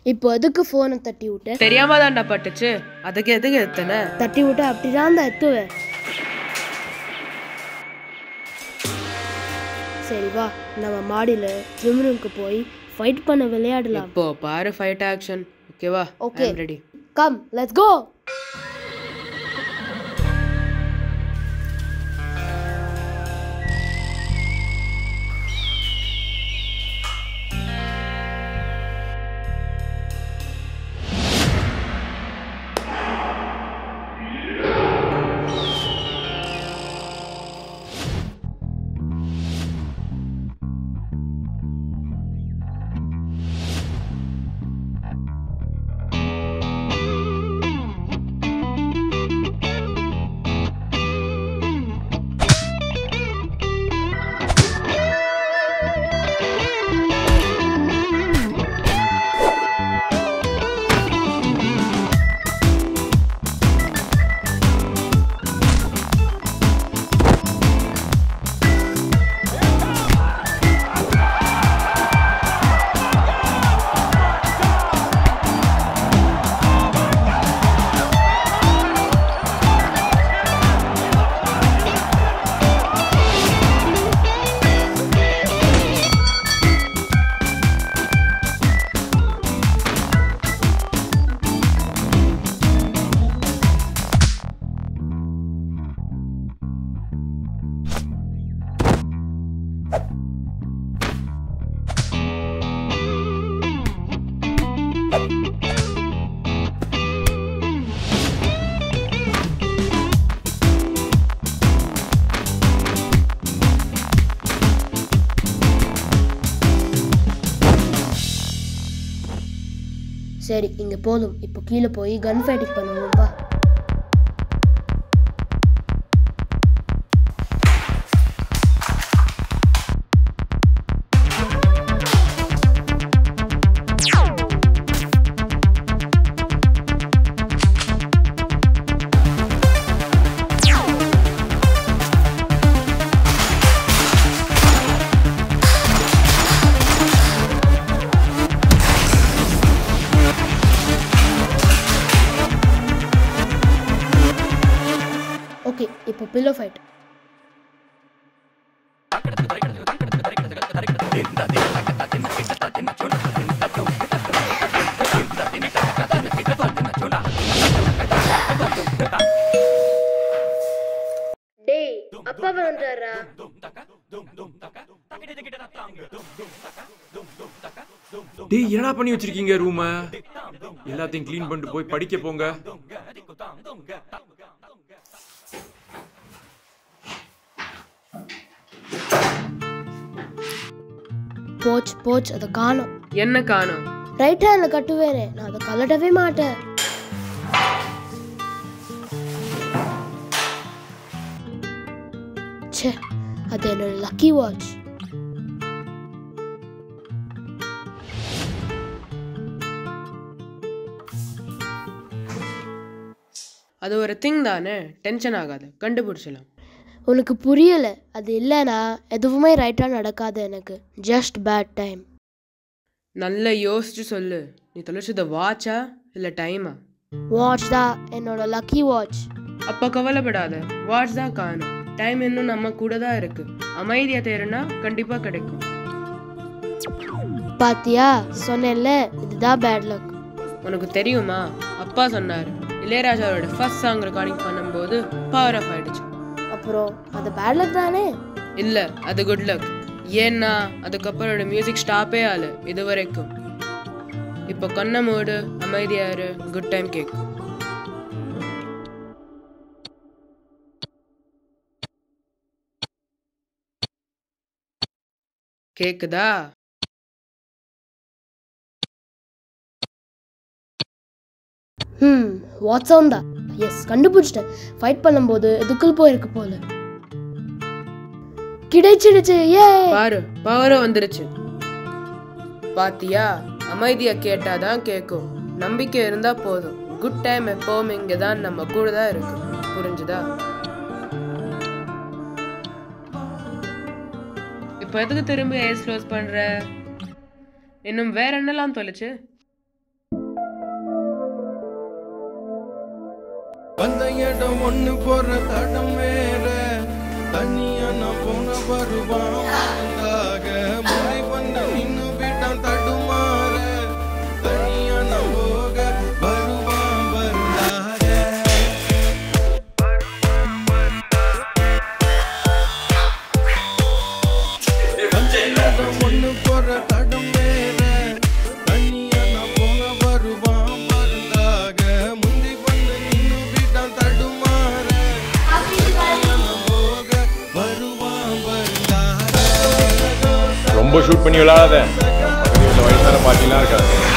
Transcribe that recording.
இப்போ எதுக்கு போனை தட்டி விட்ட? தெரியாம தான்டா பட்டுச்சு. அதுக்கு எதுக்கு எத்தனை தட்டி விட்ட? அப்படிதான் எத்துவேன். சரி வா, நம்ம மாடியில ஜிம் ரூமுக்கு போய் ஃபைட் பண்ண விளையாடலாம். இப்போ பாரு ஃபைட் ஆக்ஷன். ஓகேவா? Okay ready. Come let's go. சரி இங்க போதும். இப்போ கீழே போய் கன் ஃபைட்டிங் பண்ணுவோம் வா. ஓகே இப்போ பில்லோ ஃபைட். டேய் அப்பா வந்துறாரா? டேய் என்னடா பண்ணி வச்சிருக்கீங்க ரூம? எல்லாத்தையும் க்ளீன் பண்ணிட்டு போய் படிக்க போங்க. போச் போச் அத காணோம். என்ன காணோம்? ரைட் ஹேண்ட்ல கட்டுவேனே, நான் அதை கலட்டவே மாட்டேன். ச்சே, அது என்னோட லக்கி வாட்ச். அது ஒரு திங் தானே, டென்ஷன் ஆகாத, கண்டுபிடிச்சலாம். உனக்கு புரியல. அது இல்லைனா எதுவுமே ரைட்டா நடக்காது எனக்கு. Just bad time. நல்லா யோசிச்சு சொல்லு. நீ தொலைச்சது வாட்சா இல்லை டைமா? வாட்ச் தான், என்னோட லக்கி வாட்ச். அப்போ கவலைப்படாத, வாட்ச் தான் காணும். டைம் இன்னும் நம்ம கூட தான் இருக்கு. அமைதியா தேடுனா கண்டிப்பா கிடைக்கும். பாத்தியா, சொன்னேன்ல இதுதான் பேட் லக். உனக்கு தெரியுமா, அப்பா சொன்னாரு இளையராஜாவோட ஃபர்ஸ்ட் சாங் ரெக்கார்டிங் பண்ணும்போது பவர் ஆஃப் ஆயிடுச்சு. அப்புறம் அது பேட் லக் தானே? இல்லை, அது குட் லக். ஏன்னா அதுக்கப்புறம் மியூசிக் ஸ்டாப்பே ஆகல இது வரைக்கும். இப்போ கண்ணை மூடு, அமைதியாரு, குட் டைம் கேட்கும். கேக்குதா? வாட்ஸ் ஆன் தான். எஸ், கண்டுபிடிச்சிட்டேன். ஃபைட் பண்ணும்போது எதுக்குள் போயிருக்கு போல. கிடைச்சிடுச்சு. ஏ பாரு பவரும் வந்துருச்சு. பாத்தியா, அமைதியா கேட்டாதான் கேட்கும். நம்பிக்கை இருந்தா போதும். குட் டைம் எப்பவும் இங்கதான் நம்ம கூட தான் இருக்கு. புரிஞ்சுதா? இப்ப எதுக்கு திரும்பி ஐஸ் க்ளோஸ் பண்ற? இன்னும் வேற என்னெல்லாம் தொலைச்சு? அந்த இடம் ஒண்ணு போற தடம் வேற, தனியா நான் போன வருவாங்க முறை பண்ண நின்னு விட்டான் தடுமாற, தனியா நான் போக வருவான் வருந்தார. அந்த இடம் ஒண்ணு போற தடம் வேற, தனியா நான் போன வருவான் வருந்தாக முந்தி பண்ண நின்னு விட்டான் தடுமாற, ரொம்ப ஷூட் பண்ணி விளையாடாத. பக்கத்துல வயசான பாட்டிலாம் இருக்காது.